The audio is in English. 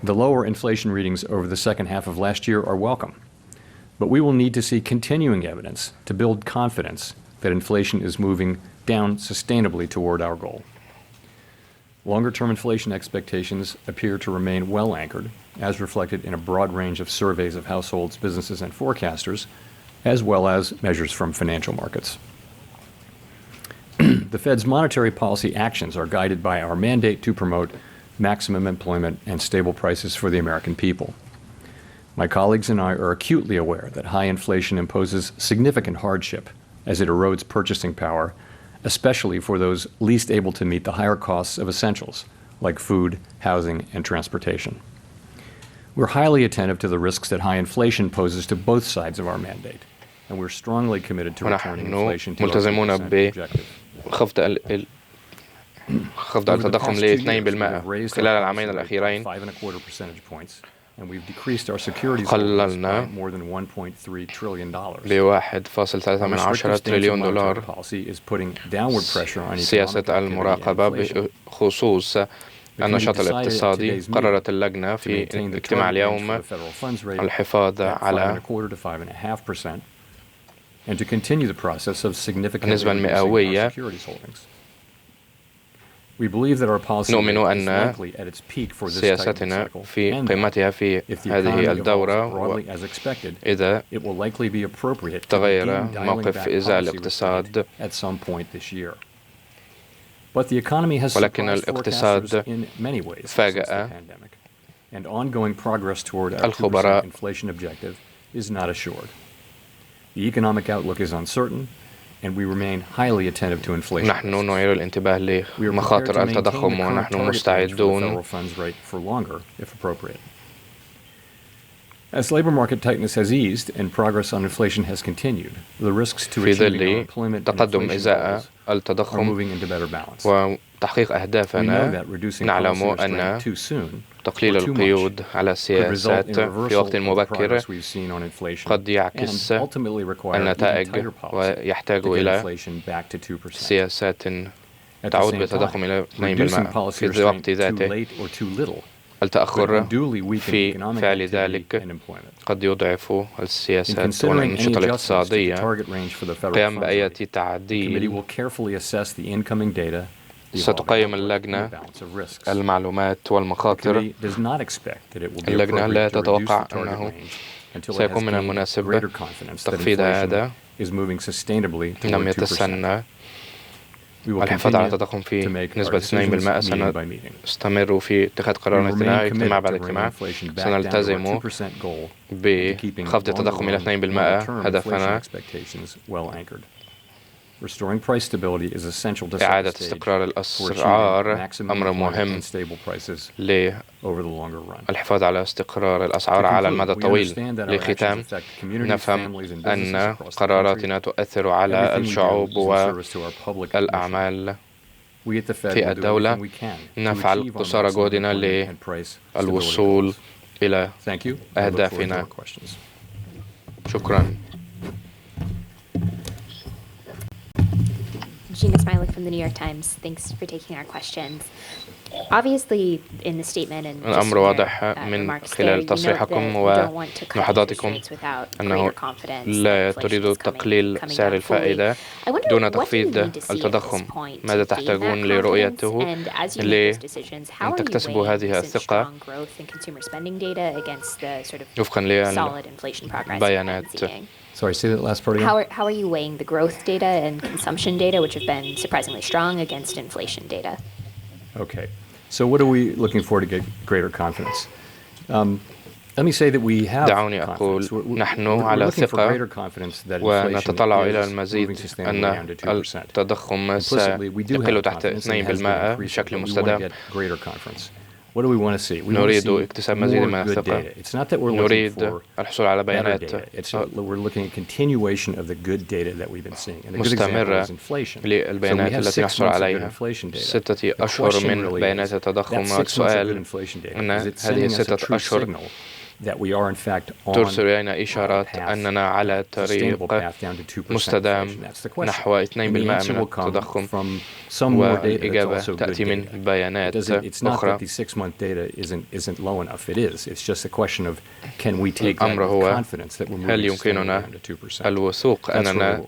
The lower inflation readings over the second half of last year are welcome, but we will need to see continuing evidence to build confidence that inflation is moving down sustainably toward our goal. Longer-term inflation expectations appear to remain well anchored, as reflected in a broad range of surveys of households, businesses, and forecasters, as well as measures from financial markets. The Fed's monetary policy actions are guided by our mandate to promote maximum employment and stable prices for the American people. My colleagues and I are acutely aware that high inflation imposes significant hardship as it erodes purchasing power, especially for those least able to meet the higher costs of essentials like food, housing, and transportation. We're highly attentive to the risks that high inflation poses to both sides of our mandate, and we're strongly committed to returning inflation to our 2% objective. خفض التضخم ل 2% خلال العامين الأخيرين. قللنا ب1.3 تريليون دولار سياسة المراقبة بخصوص النشاط الاقتصادي. قررت اللجنة في الاجتماع اليوم الحفاظ على النسبة المئوية. نؤمن أن سياستنا في قمتها في هذه الدورة، وإذا تغير موقف إزاء الاقتصاد، ولكن الاقتصاد فاجأ الخبراء. نحن نعير الانتباه لمخاطر التضخم ونحن مستعدون. As labor market tightness has eased and progress on inflation has continued, the risks to achieving employment and تقدم inflation إزاء goals are التضخم moving into better balance. وتحقيق أهدافنا. نعلم أن تقليل القيود على السياسات في وقت مبكر قد يعكس النتائج ويحتاج إلى سياسات تعود بالتضخم إلى 2%. في الوقت ذاته التأخر في فعل ذلك قد يضعف السياسات والأنشطة الاقتصادية. قيام بأي تعديل ستقيم اللجنة المعلومات والمخاطر. اللجنة لا تتوقع أنه سيكون من المناسب تخفيض هذا لم يتسنى. الحفاظ على التضخم في نسبة 2%. سنستمر في اتخاذ قرار اجتماع بعد اجتماع. سنلتزم بخفض التضخم إلى 2%. هدفنا إعادة استقرار الأسعار أمر مهم للحفاظ على استقرار الأسعار على المدى الطويل. لختام، نفهم أن قراراتنا تؤثر على الشعوب والأعمال في الدولة. نفعل قصارى جهدنا للوصول إلى أهدافنا. شكرا. Gina Smilik from the New York Times. Thanks for taking our questions. Obviously, in the statement and الأمر واضح من خلال تصريحكم وملاحظاتكم أنه لا تريد تقليل سعر الفائدة دون تخفيض التضخم. ماذا تحتاجون لرؤيته لأن تكتسبوا هذه الثقة وفقا للبيانات؟ Sorry, say that last part again. How are you weighing the growth data and consumption data, which have been surprisingly strong, against inflation data? Okay. So what are we looking for to get greater confidence? Let me say that we have دعوني أقول نحن على ثقة ونتطلع إلى المزيد أن التضخم سيقل تحت 2% بشكل مستدام. نريد اكتساب مزيد من الثقة. نريد الحصول على بيانات مستمرة للبيانات التي نحصل عليها. 6 أشهر من بيانات التضخم. السؤال أن هذه 6 أشهر ترسل إلينا إشارات أننا على طريق مستدام نحو 2% من التضخم، والإجابة تأتي من بيانات أخرى. الأمر هو هل يمكننا الوثوق أننا